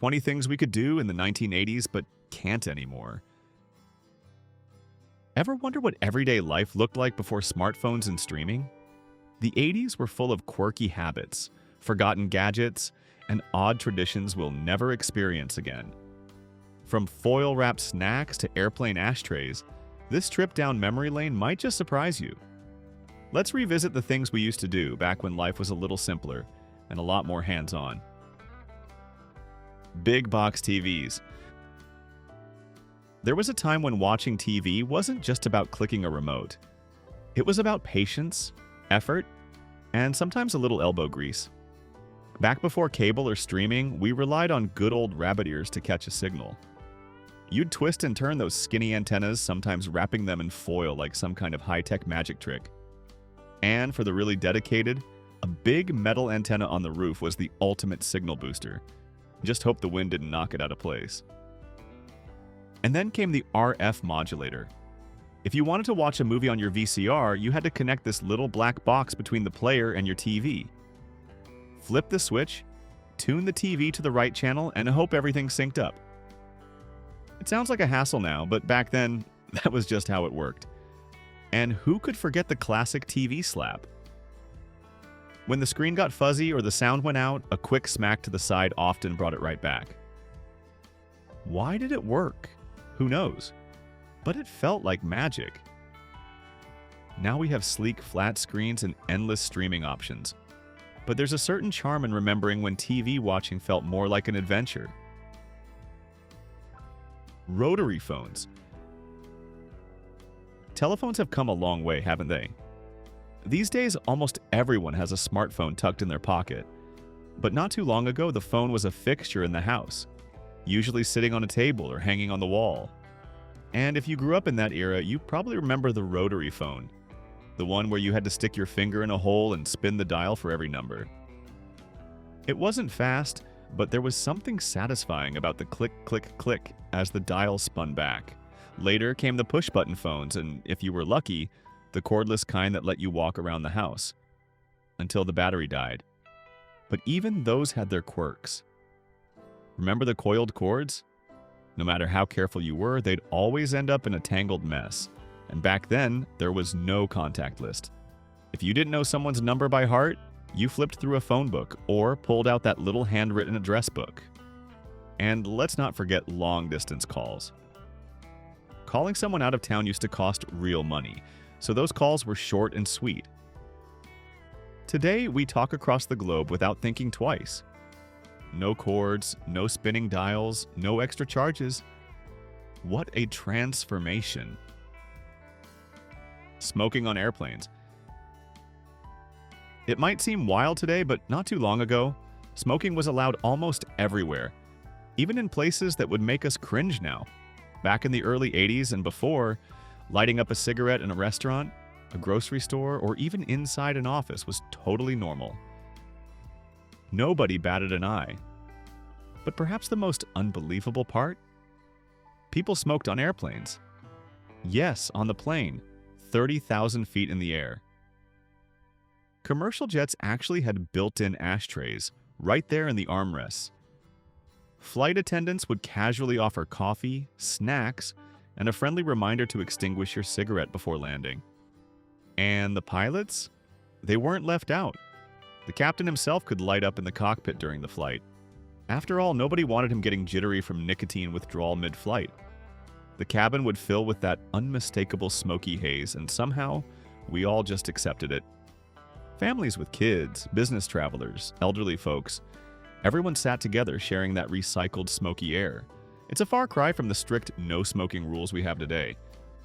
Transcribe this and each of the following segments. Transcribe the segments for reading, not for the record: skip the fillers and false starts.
20 things we could do in the 1980s but can't anymore. Ever wonder what everyday life looked like before smartphones and streaming? The 80s were full of quirky habits, forgotten gadgets, and odd traditions we'll never experience again. From foil-wrapped snacks to airplane ashtrays, this trip down memory lane might just surprise you. Let's revisit the things we used to do back when life was a little simpler and a lot more hands-on. Big box TVs. There was a time when watching TV wasn't just about clicking a remote. It was about patience, effort, and sometimes a little elbow grease. Back before cable or streaming, we relied on good old rabbit ears to catch a signal. You'd twist and turn those skinny antennas, sometimes wrapping them in foil like some kind of high-tech magic trick. And for the really dedicated, a big metal antenna on the roof was the ultimate signal booster. Just hope the wind didn't knock it out of place. And then came the RF modulator. If you wanted to watch a movie on your VCR, you had to connect this little black box between the player and your TV. Flip the switch, tune the TV to the right channel, and hope everything synced up. It sounds like a hassle now, but back then, that was just how it worked. And who could forget the classic TV slap? When the screen got fuzzy or the sound went out, a quick smack to the side often brought it right back. Why did it work? Who knows? But it felt like magic. Now we have sleek, flat screens and endless streaming options. But there's a certain charm in remembering when TV watching felt more like an adventure. Rotary phones. Telephones have come a long way, haven't they? These days, almost everyone has a smartphone tucked in their pocket. But not too long ago, the phone was a fixture in the house, usually sitting on a table or hanging on the wall. And if you grew up in that era, you probably remember the rotary phone, the one where you had to stick your finger in a hole and spin the dial for every number. It wasn't fast, but there was something satisfying about the click, click, click as the dial spun back. Later came the push-button phones, and if you were lucky, the cordless kind that let you walk around the house, until the battery died. But even those had their quirks. Remember the coiled cords? No matter how careful you were, they'd always end up in a tangled mess. And back then, there was no contact list. If you didn't know someone's number by heart, you flipped through a phone book or pulled out that little handwritten address book. And let's not forget long-distance calls. Calling someone out of town used to cost real money, so those calls were short and sweet. Today, we talk across the globe without thinking twice. No cords, no spinning dials, no extra charges. What a transformation. Smoking on airplanes. It might seem wild today, but not too long ago, smoking was allowed almost everywhere, even in places that would make us cringe now. Back in the early 80s and before, lighting up a cigarette in a restaurant, a grocery store, or even inside an office was totally normal. Nobody batted an eye. But perhaps the most unbelievable part? People smoked on airplanes. Yes, on the plane, 30,000 feet in the air. Commercial jets actually had built-in ashtrays right there in the armrests. Flight attendants would casually offer coffee, snacks, and a friendly reminder to extinguish your cigarette before landing. And the pilots? They weren't left out. The captain himself could light up in the cockpit during the flight. After all, nobody wanted him getting jittery from nicotine withdrawal mid-flight. The cabin would fill with that unmistakable smoky haze, and somehow, we all just accepted it. Families with kids, business travelers, elderly folks, everyone sat together sharing that recycled smoky air. It's a far cry from the strict no-smoking rules we have today.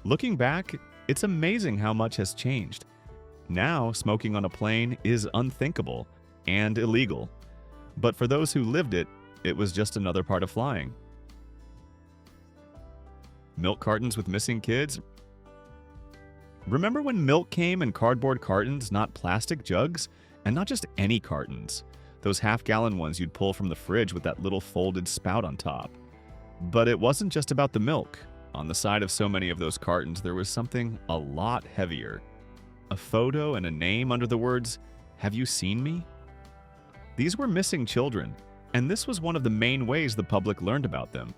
Looking back, it's amazing how much has changed. Now, smoking on a plane is unthinkable and illegal. But for those who lived it, it was just another part of flying. Milk cartons with missing kids? Remember when milk came in cardboard cartons, not plastic jugs? And not just any cartons. Those half-gallon ones you'd pull from the fridge with that little folded spout on top. But it wasn't just about the milk. On the side of so many of those cartons, there was something a lot heavier. A photo and a name under the words, "Have you seen me?" These were missing children, And this was one of the main ways the public learned about them.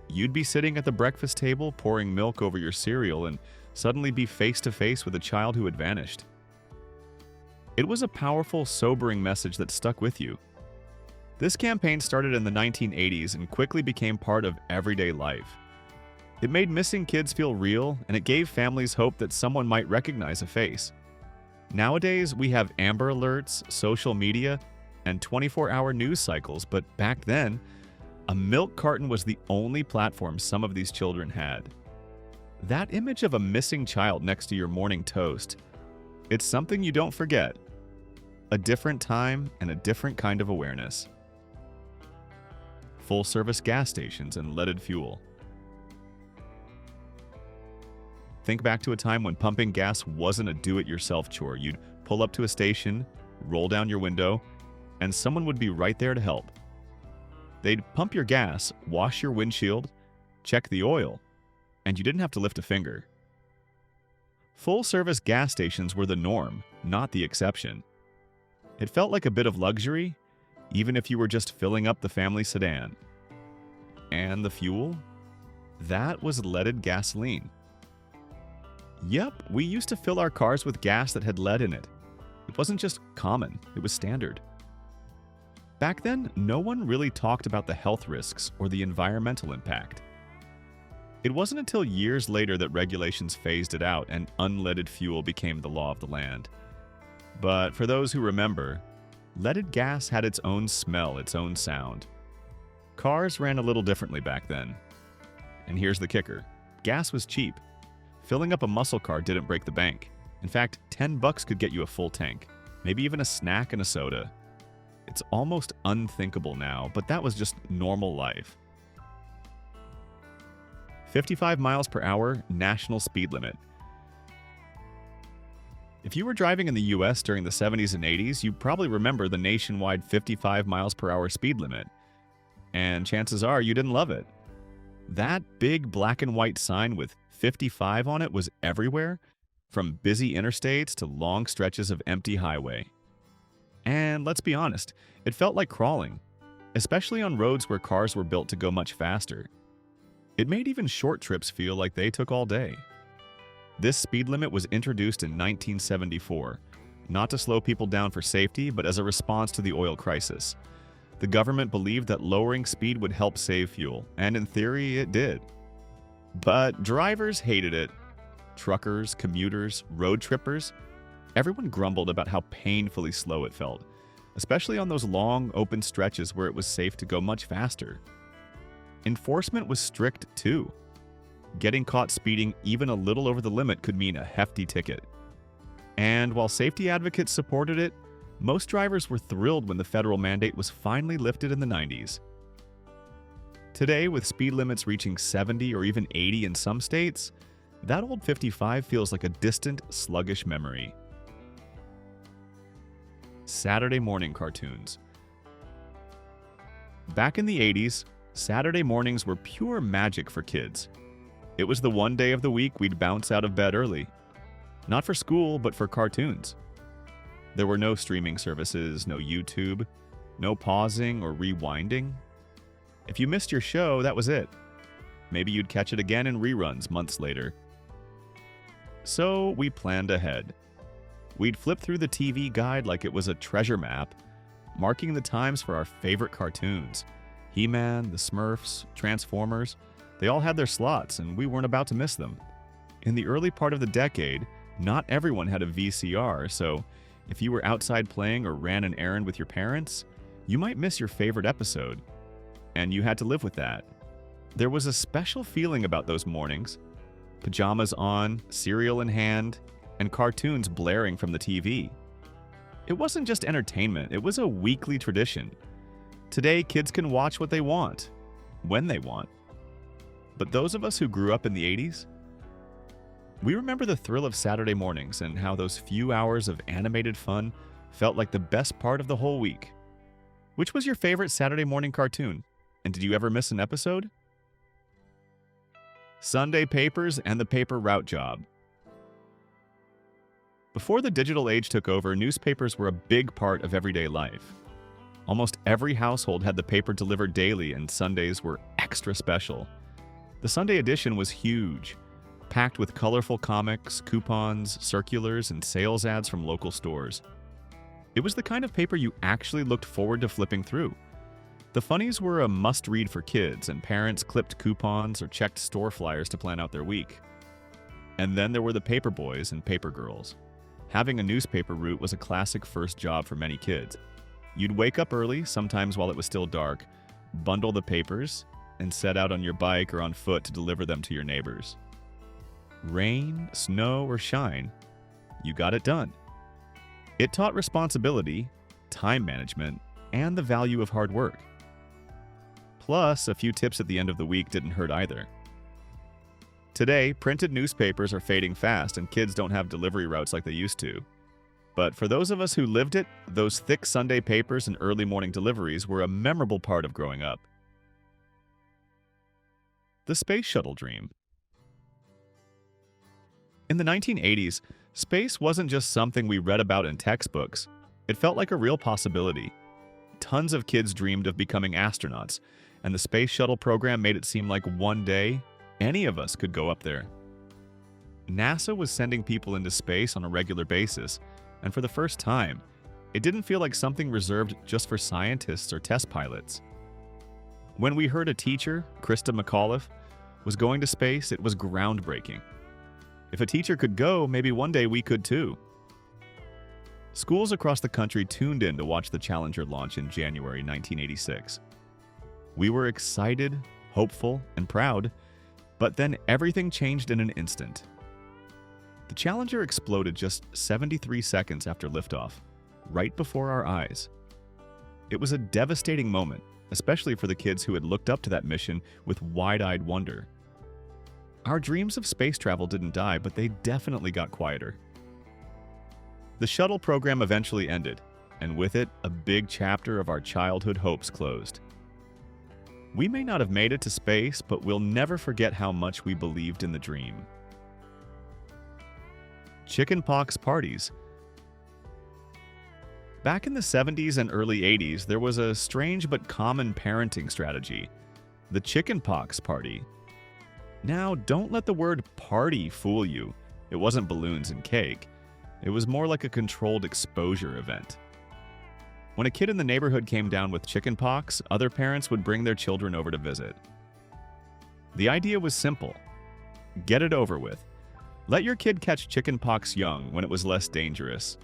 You'd be sitting at the breakfast table pouring milk over your cereal and suddenly be face to face with a child who had vanished. It was a powerful, sobering message that stuck with you. This campaign started in the 1980s and quickly became part of everyday life. It made missing kids feel real, and it gave families hope that someone might recognize a face. Nowadays, we have Amber Alerts, social media, and 24-hour news cycles, but back then, a milk carton was the only platform some of these children had. That image of a missing child next to your morning toast, it's something you don't forget. A different time and a different kind of awareness. Full-service gas stations and leaded fuel. Think back to a time when pumping gas wasn't a do-it-yourself chore. You'd pull up to a station, roll down your window, and someone would be right there to help. They'd pump your gas, wash your windshield, check the oil, and you didn't have to lift a finger. Full-service gas stations were the norm, not the exception. It felt like a bit of luxury, even if you were just filling up the family sedan. And the fuel? That was leaded gasoline. Yep, we used to fill our cars with gas that had lead in it. It wasn't just common, it was standard. Back then, no one really talked about the health risks or the environmental impact. It wasn't until years later that regulations phased it out and unleaded fuel became the law of the land. But for those who remember, leaded gas had its own smell, its own sound. Cars ran a little differently back then. And here's the kicker. Gas was cheap. Filling up a muscle car didn't break the bank. In fact, $10 could get you a full tank, maybe even a snack and a soda. It's almost unthinkable now, but that was just normal life. 55 miles per hour, national speed limit. If you were driving in the US during the 70s and 80s, you probably remember the nationwide 55 miles per hour speed limit. And chances are you didn't love it. That big black and white sign with 55 on it was everywhere, from busy interstates to long stretches of empty highway. And let's be honest, it felt like crawling, especially on roads where cars were built to go much faster. It made even short trips feel like they took all day. This speed limit was introduced in 1974, not to slow people down for safety, but as a response to the oil crisis. The government believed that lowering speed would help save fuel, and in theory, it did. But drivers hated it. Truckers, commuters, road trippers, everyone grumbled about how painfully slow it felt, especially on those long, open stretches where it was safe to go much faster. Enforcement was strict too. Getting caught speeding even a little over the limit could mean a hefty ticket. And while safety advocates supported it, most drivers were thrilled when the federal mandate was finally lifted in the 90s. Today, with speed limits reaching 70 or even 80 in some states, that old 55 feels like a distant, sluggish memory. Saturday morning cartoons. Back in the 80s, Saturday mornings were pure magic for kids. It was the one day of the week we'd bounce out of bed early. Not for school, but for cartoons. There were no streaming services, no YouTube, no pausing or rewinding. If you missed your show, that was it. Maybe you'd catch it again in reruns months later. So we planned ahead. We'd flip through the TV guide like it was a treasure map, marking the times for our favorite cartoons. He-Man, the Smurfs, Transformers, they all had their slots and we weren't about to miss them. In the early part of the decade, not everyone had a VCR, so if you were outside playing or ran an errand with your parents, you might miss your favorite episode. And you had to live with that. There was a special feeling about those mornings. Pajamas on, cereal in hand, and cartoons blaring from the TV. It wasn't just entertainment, it was a weekly tradition. Today, kids can watch what they want, when they want. But those of us who grew up in the 80s, we remember the thrill of Saturday mornings and how those few hours of animated fun felt like the best part of the whole week. Which was your favorite Saturday morning cartoon? And did you ever miss an episode? Sunday papers and the paper route job. Before the digital age took over, newspapers were a big part of everyday life. Almost every household had the paper delivered daily, and Sundays were extra special. The Sunday edition was huge, packed with colorful comics, coupons, circulars, and sales ads from local stores. It was the kind of paper you actually looked forward to flipping through. The funnies were a must-read for kids, and parents clipped coupons or checked store flyers to plan out their week. And then there were the paper boys and paper girls. Having a newspaper route was a classic first job for many kids. You'd wake up early, sometimes while it was still dark, bundle the papers, and set out on your bike or on foot to deliver them to your neighbors. Rain, snow, or shine, you got it done. It taught responsibility, time management, and the value of hard work. Plus, a few tips at the end of the week didn't hurt either. Today, printed newspapers are fading fast and kids don't have delivery routes like they used to. But for those of us who lived it, those thick Sunday papers and early morning deliveries were a memorable part of growing up. The Space Shuttle Dream. In the 1980s, space wasn't just something we read about in textbooks. It felt like a real possibility. Tons of kids dreamed of becoming astronauts, and the Space Shuttle program made it seem like one day, any of us could go up there. NASA was sending people into space on a regular basis, and for the first time, it didn't feel like something reserved just for scientists or test pilots. When we heard a teacher, Krista McAuliffe, was going to space, it was groundbreaking. If a teacher could go, maybe one day we could too. Schools across the country tuned in to watch the Challenger launch in January 1986. We were excited, hopeful, and proud, but then everything changed in an instant. The Challenger exploded just 73 seconds after liftoff, right before our eyes. It was a devastating moment, especially for the kids who had looked up to that mission with wide-eyed wonder. Our dreams of space travel didn't die, but they definitely got quieter. The shuttle program eventually ended, and with it, a big chapter of our childhood hopes closed. We may not have made it to space, but we'll never forget how much we believed in the dream. Chickenpox Parties. Back in the 70s and early 80s, there was a strange but common parenting strategy, the chickenpox party. Now, don't let the word party fool you. It wasn't balloons and cake. It was more like a controlled exposure event. When a kid in the neighborhood came down with chickenpox, other parents would bring their children over to visit. The idea was simple. Get it over with. Let your kid catch chickenpox young when it was less dangerous,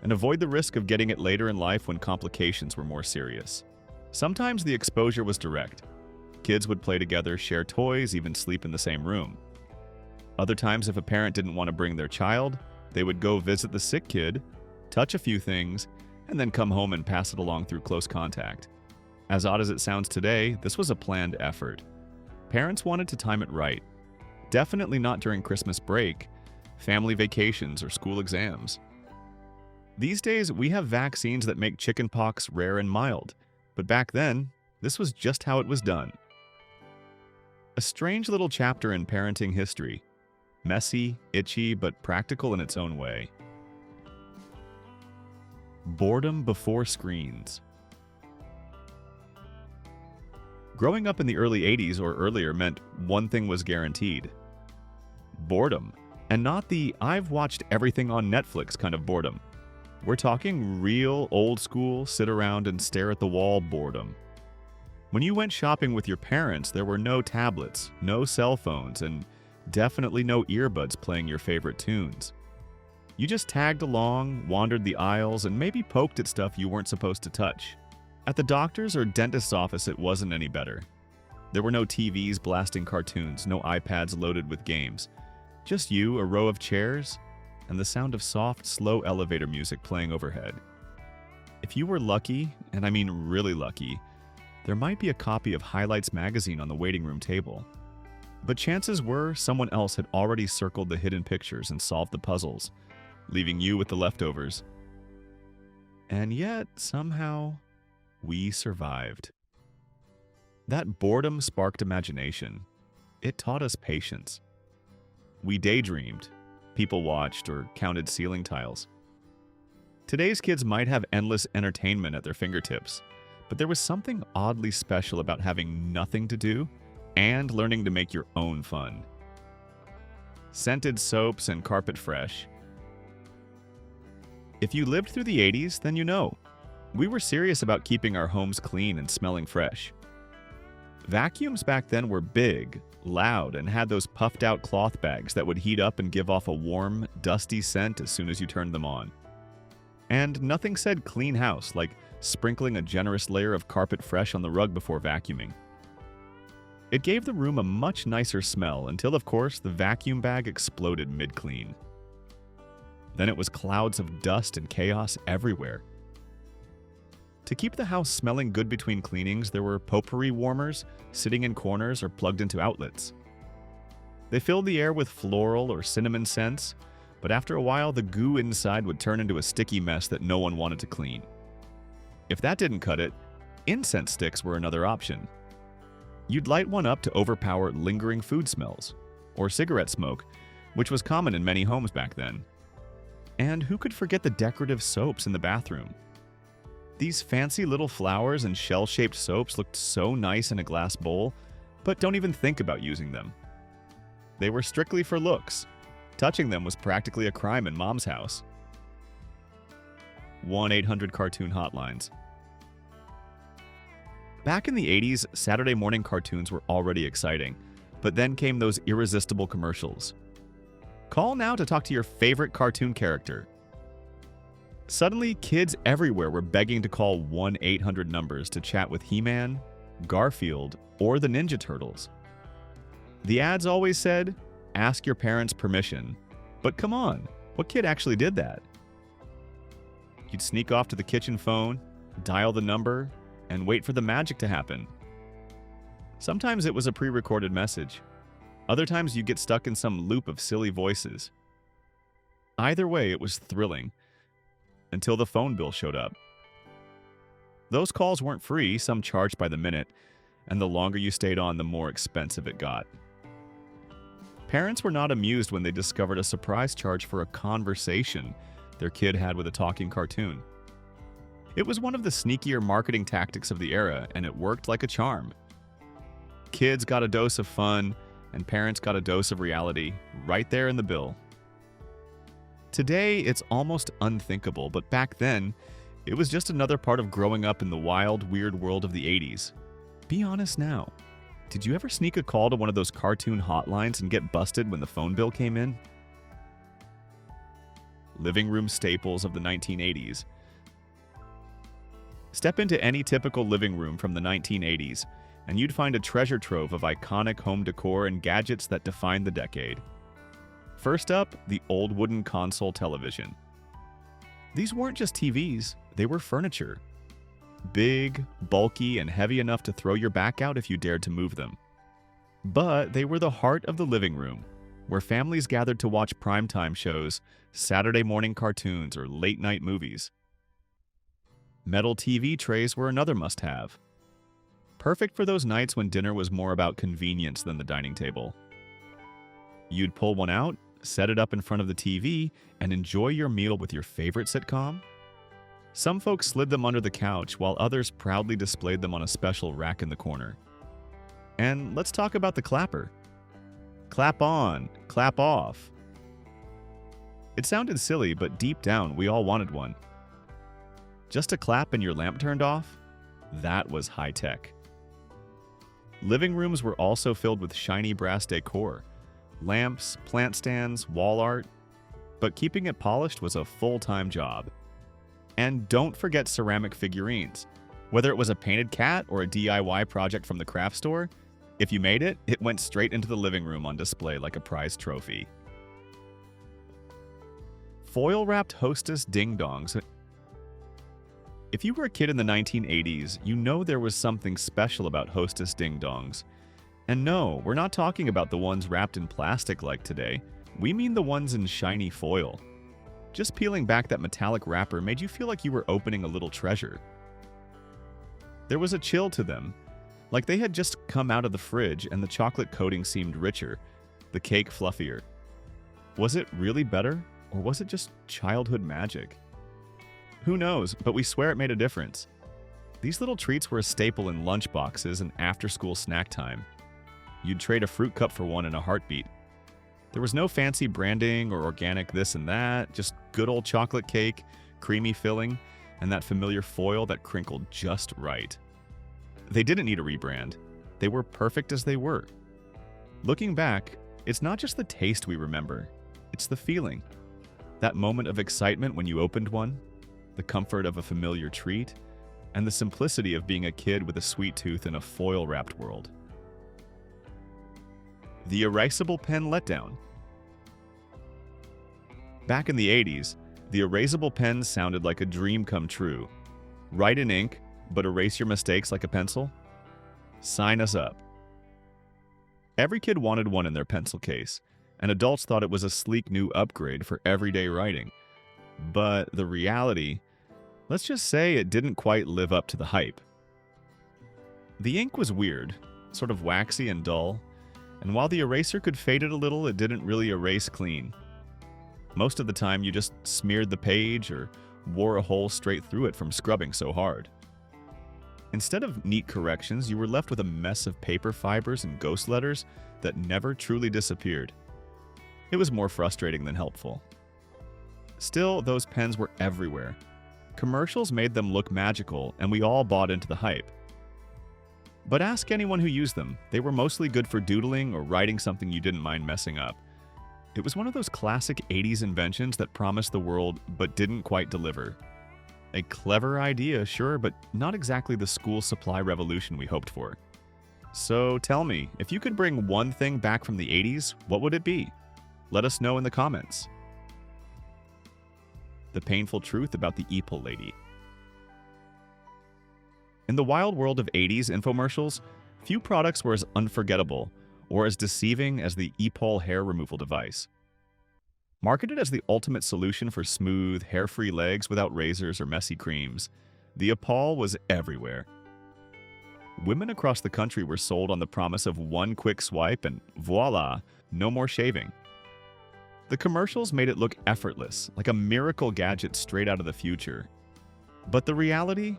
and avoid the risk of getting it later in life when complications were more serious. Sometimes the exposure was direct. Kids would play together, share toys, even sleep in the same room. Other times, if a parent didn't want to bring their child, they would go visit the sick kid, touch a few things, and then come home and pass it along through close contact. As odd as it sounds today, this was a planned effort. Parents wanted to time it right. Definitely not during Christmas break, family vacations, or school exams. These days, we have vaccines that make chickenpox rare and mild, but back then, this was just how it was done. A strange little chapter in parenting history. Messy, itchy, but practical in its own way. Boredom before screens. Growing up in the early 80s or earlier meant one thing was guaranteed. Boredom. And not the I've watched everything on Netflix kind of boredom. We're talking real, old school, sit around and stare at the wall boredom. When you went shopping with your parents, there were no tablets, no cell phones, and definitely no earbuds playing your favorite tunes. You just tagged along, wandered the aisles, and maybe poked at stuff you weren't supposed to touch. At the doctor's or dentist's office, it wasn't any better. There were no TVs blasting cartoons, no iPads loaded with games. Just you, a row of chairs, and the sound of soft, slow elevator music playing overhead. If you were lucky, and I mean really lucky, there might be a copy of Highlights magazine on the waiting room table. But chances were someone else had already circled the hidden pictures and solved the puzzles, leaving you with the leftovers. And yet, somehow, we survived. That boredom sparked imagination. It taught us patience. We daydreamed, people watched, or counted ceiling tiles. Today's kids might have endless entertainment at their fingertips, but there was something oddly special about having nothing to do and learning to make your own fun. Scented soaps and carpet fresh. If you lived through the 80s, then you know. We were serious about keeping our homes clean and smelling fresh. Vacuums back then were big, loud, and had those puffed-out cloth bags that would heat up and give off a warm, dusty scent as soon as you turned them on. And nothing said clean house like sprinkling a generous layer of carpet fresh on the rug before vacuuming. It gave the room a much nicer smell until, of course, the vacuum bag exploded mid-clean. Then it was clouds of dust and chaos everywhere. To keep the house smelling good between cleanings, there were potpourri warmers sitting in corners or plugged into outlets. They filled the air with floral or cinnamon scents, but after a while the goo inside would turn into a sticky mess that no one wanted to clean. If that didn't cut it, incense sticks were another option. You'd light one up to overpower lingering food smells, or cigarette smoke, which was common in many homes back then. And who could forget the decorative soaps in the bathroom? These fancy little flowers and shell-shaped soaps looked so nice in a glass bowl, but don't even think about using them. They were strictly for looks. Touching them was practically a crime in Mom's house. 1-800-Cartoon Hotlines. Back in the 80s, Saturday morning cartoons were already exciting, but then came those irresistible commercials. Call now to talk to your favorite cartoon character. Suddenly, kids everywhere were begging to call 1-800 numbers to chat with He-Man, Garfield, or the Ninja Turtles. The ads always said, "Ask your parents' permission." But come on, what kid actually did that? You'd sneak off to the kitchen phone, dial the number, and wait for the magic to happen. Sometimes it was a pre-recorded message. Other times you'd get stuck in some loop of silly voices. Either way, it was thrilling. Until the phone bill showed up. Those calls weren't free, some charged by the minute, and the longer you stayed on, the more expensive it got. Parents were not amused when they discovered a surprise charge for a conversation their kid had with a talking cartoon. It was one of the sneakier marketing tactics of the era, and it worked like a charm. Kids got a dose of fun, and parents got a dose of reality right there in the bill. Today, it's almost unthinkable, but back then, it was just another part of growing up in the wild, weird world of the 80s. Be honest now. Did you ever sneak a call to one of those cartoon hotlines and get busted when the phone bill came in? Living room staples of the 1980s. Step into any typical living room from the 1980s, and you'd find a treasure trove of iconic home decor and gadgets that defined the decade. First up, the old wooden console television. These weren't just TVs, they were furniture. Big, bulky, and heavy enough to throw your back out if you dared to move them. But they were the heart of the living room, where families gathered to watch primetime shows, Saturday morning cartoons, or late-night movies. Metal TV trays were another must-have. Perfect for those nights when dinner was more about convenience than the dining table. You'd pull one out, set it up in front of the TV, and enjoy your meal with your favorite sitcom? Some folks slid them under the couch, while others proudly displayed them on a special rack in the corner. And let's talk about the clapper. Clap on, clap off. It sounded silly, but deep down, we all wanted one. Just a clap and your lamp turned off? That was high tech. Living rooms were also filled with shiny brass decor. Lamps, plant stands, wall art, but keeping it polished was a full-time job. And don't forget ceramic figurines. Whether it was a painted cat or a DIY project from the craft store, if you made it, it went straight into the living room on display like a prized trophy. Foil-wrapped Hostess ding-dongs. If you were a kid in the 1980s, you know there was something special about Hostess ding-dongs. And no, we're not talking about the ones wrapped in plastic like today. We mean the ones in shiny foil. Just peeling back that metallic wrapper made you feel like you were opening a little treasure. There was a chill to them, like they had just come out of the fridge and the chocolate coating seemed richer, the cake fluffier. Was it really better, or was it just childhood magic? Who knows, but we swear it made a difference. These little treats were a staple in lunch boxes and after-school snack time. You'd trade a fruit cup for one in a heartbeat. There was no fancy branding or organic this and that, just good old chocolate cake, creamy filling, and that familiar foil that crinkled just right. They didn't need a rebrand. They were perfect as they were. Looking back, it's not just the taste we remember, it's the feeling. That moment of excitement when you opened one, the comfort of a familiar treat, and the simplicity of being a kid with a sweet tooth in a foil-wrapped world. The Erasable Pen Letdown. Back in the 80s, the erasable pen sounded like a dream come true. Write in ink, but erase your mistakes like a pencil? Sign us up. Every kid wanted one in their pencil case, and adults thought it was a sleek new upgrade for everyday writing. But the reality, let's just say it didn't quite live up to the hype. The ink was weird, sort of waxy and dull, and while the eraser could fade it a little, it didn't really erase clean. Most of the time, you just smeared the page or wore a hole straight through it from scrubbing so hard. Instead of neat corrections, you were left with a mess of paper fibers and ghost letters that never truly disappeared. It was more frustrating than helpful. Still, those pens were everywhere. Commercials made them look magical, and we all bought into the hype. But ask anyone who used them, they were mostly good for doodling or writing something you didn't mind messing up. It was one of those classic 80s inventions that promised the world but didn't quite deliver. A clever idea, sure, but not exactly the school supply revolution we hoped for. So tell me, if you could bring one thing back from the 80s, what would it be? Let us know in the comments. The painful truth about the Epol lady. In the wild world of 80s infomercials, few products were as unforgettable or as deceiving as the Epol hair removal device. Marketed as the ultimate solution for smooth, hair-free legs without razors or messy creams, the Epol was everywhere. Women across the country were sold on the promise of one quick swipe and voila, no more shaving. The commercials made it look effortless, like a miracle gadget straight out of the future. But the reality?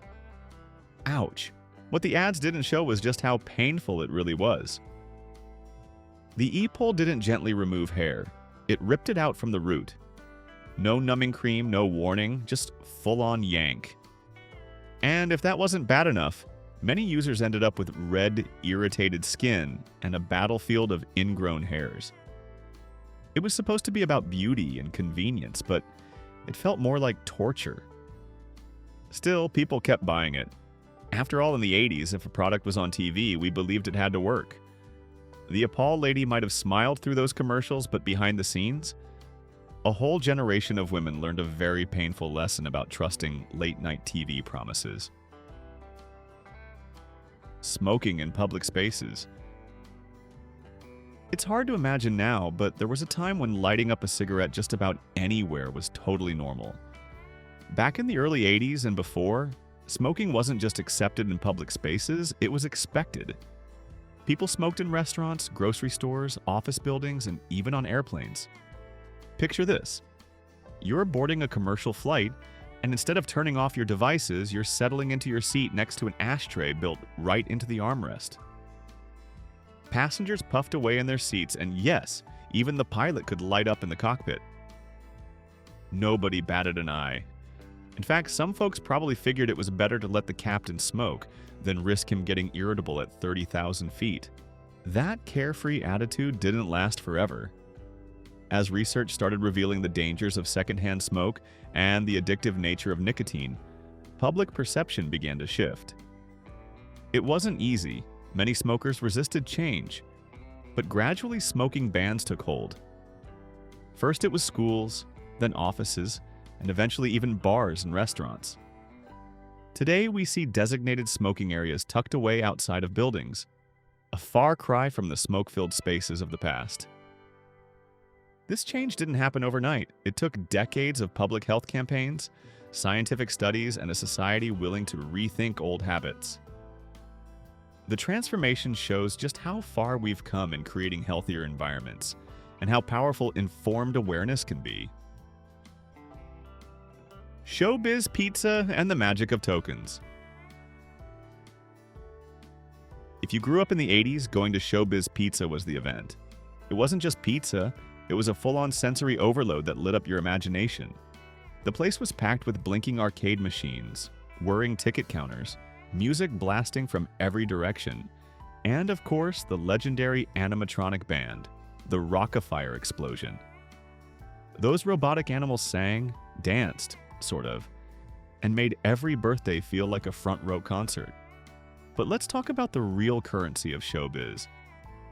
Ouch. What the ads didn't show was just how painful it really was. The Epol didn't gently remove hair. It ripped it out from the root. No numbing cream, no warning, just full-on yank. And if that wasn't bad enough, many users ended up with red, irritated skin and a battlefield of ingrown hairs. It was supposed to be about beauty and convenience, but it felt more like torture. Still, people kept buying it. After all, in the 80s, if a product was on TV, we believed it had to work. The Epol lady might have smiled through those commercials, but behind the scenes, a whole generation of women learned a very painful lesson about trusting late-night TV promises. Smoking in public spaces. It's hard to imagine now, but there was a time when lighting up a cigarette just about anywhere was totally normal. Back in the early 80s and before, smoking wasn't just accepted in public spaces, it was expected. People smoked in restaurants, grocery stores, office buildings, and even on airplanes. Picture this. You're boarding a commercial flight, and instead of turning off your devices, you're settling into your seat next to an ashtray built right into the armrest. Passengers puffed away in their seats, and yes, even the pilot could light up in the cockpit. Nobody batted an eye. In fact, some folks probably figured it was better to let the captain smoke than risk him getting irritable at 30,000 feet. That carefree attitude didn't last forever. As research started revealing the dangers of secondhand smoke and the addictive nature of nicotine, public perception began to shift. It wasn't easy. Many smokers resisted change, but gradually smoking bans took hold. First it was schools, then offices, and eventually even bars and restaurants. Today we see designated smoking areas tucked away outside of buildings, a far cry from the smoke-filled spaces of the past. This change didn't happen overnight. It took decades of public health campaigns, scientific studies, and a society willing to rethink old habits. The transformation shows just how far we've come in creating healthier environments, and how powerful informed awareness can be. ShowBiz pizza and the magic of tokens. If you grew up in the 80s, going to ShowBiz Pizza was the event. It wasn't just pizza, it was a full-on sensory overload that lit up your imagination. The place was packed with blinking arcade machines, whirring ticket counters, music blasting from every direction, and of course, the legendary animatronic band, the Rockafire Explosion. Those robotic animals sang, danced, sort of, and made every birthday feel like a front-row concert. But let's talk about the real currency of ShowBiz,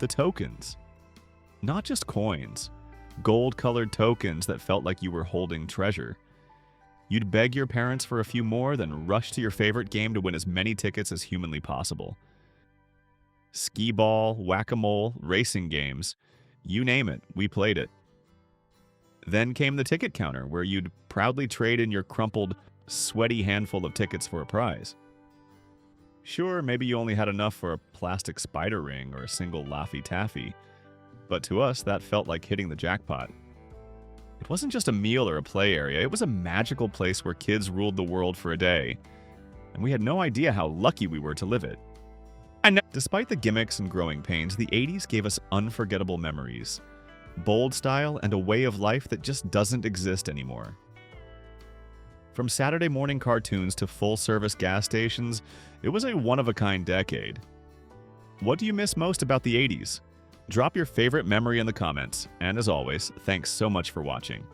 the tokens. Not just coins, gold-colored tokens that felt like you were holding treasure. You'd beg your parents for a few more, then rush to your favorite game to win as many tickets as humanly possible. Skee-ball, whack-a-mole, racing games, you name it, we played it. Then came the ticket counter, where you'd proudly trade in your crumpled, sweaty handful of tickets for a prize. Sure, maybe you only had enough for a plastic spider ring or a single Laffy Taffy, but to us, that felt like hitting the jackpot. It wasn't just a meal or a play area, it was a magical place where kids ruled the world for a day, and we had no idea how lucky we were to live it. Despite the gimmicks and growing pains, the 80s gave us unforgettable memories, bold style, and a way of life that just doesn't exist anymore. From Saturday morning cartoons to full-service gas stations, it was a one-of-a-kind decade. What do you miss most about the 80s? Drop your favorite memory in the comments, and as always, thanks so much for watching.